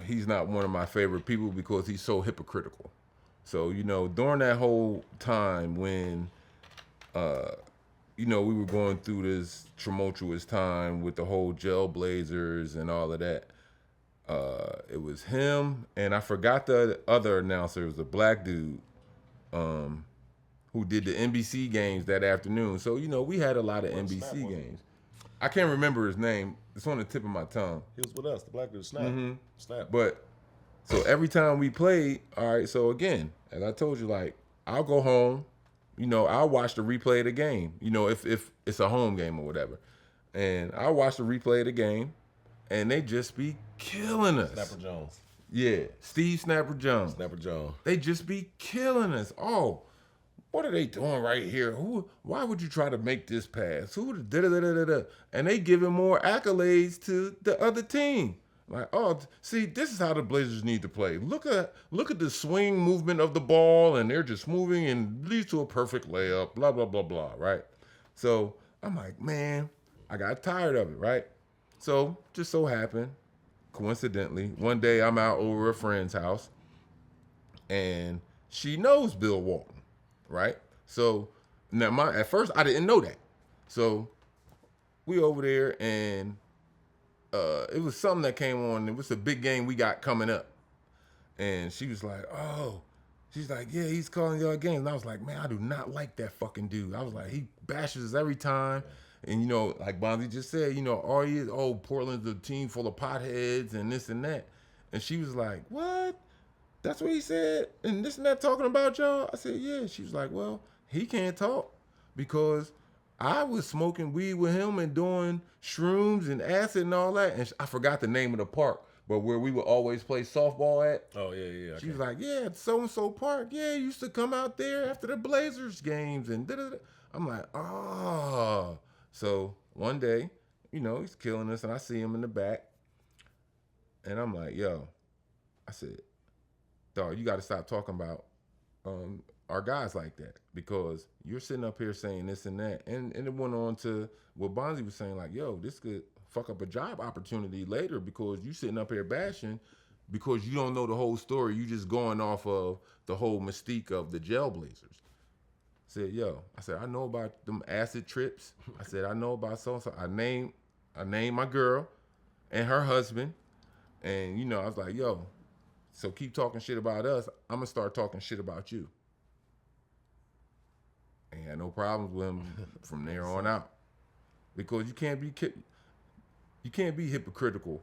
he's not one of my favorite people because he's so hypocritical. So, during that whole time when, we were going through this tumultuous time with the whole Jailblazers and all of that, it was him, and I forgot the other announcer. It was a black dude who did the NBC games that afternoon. So, we had a lot of NBC games. I can't remember his name. It's on the tip of my tongue. He was with us, the black dude, Snap. Mm-hmm. Snap. But, so every time we played, all right, so again, as I told you, like, I'll go home, I'll watch the replay of the game, if it's a home game or whatever. And I'll watch the replay of the game, and they just be killing us. Snapper Jones. Yeah, Steve Snapper Jones. Snapper Jones. They just be killing us. Oh, what are they doing right here? Why would you try to make this pass? And they giving more accolades to the other team. Like, oh, see, this is how the Blazers need to play. Look at the swing movement of the ball, and they're just moving and leads to a perfect layup, blah, blah, blah, blah, right? So I'm like, man, I got tired of it, right? So just so happened, coincidentally, one day I'm out over a friend's house, and she knows Bill Walton, right? So now at first I didn't know that. So we over there, and it was something that came on. It was a big game we got coming up. And she was like, oh, she's like, yeah, he's calling y'all games. And I was like, man, I do not like that fucking dude. I was like, he bashes us every time. And, like Bonzi just said, all he is, Portland's a team full of potheads and this and that. And she was like, what? That's what he said? And this and that talking about y'all? I said, yeah. She was like, well, he can't talk because I was smoking weed with him and doing shrooms and acid and all that. And I forgot the name of the park, but where we would always play softball at. Oh, yeah. Okay. She was like, yeah, at so-and-so park. Yeah, he used to come out there after the Blazers games. And da-da-da. I'm like, oh. So one day, he's killing us, and I see him in the back. And I'm like, yo, I said, dog, you got to stop talking about our guys like that, because you're sitting up here saying this and that. And it went on to what Bonzi was saying, like, yo, this could fuck up a job opportunity later because you sitting up here bashing because you don't know the whole story. You just going off of the whole mystique of the Jailblazers. I said, yo, I know about them acid trips. I said, I know about so-and-so. I named my girl and her husband. And, I was like, yo, so keep talking shit about us. I'm going to start talking shit about you. Ain't had no problems with him from there on out. Because you can't be hypocritical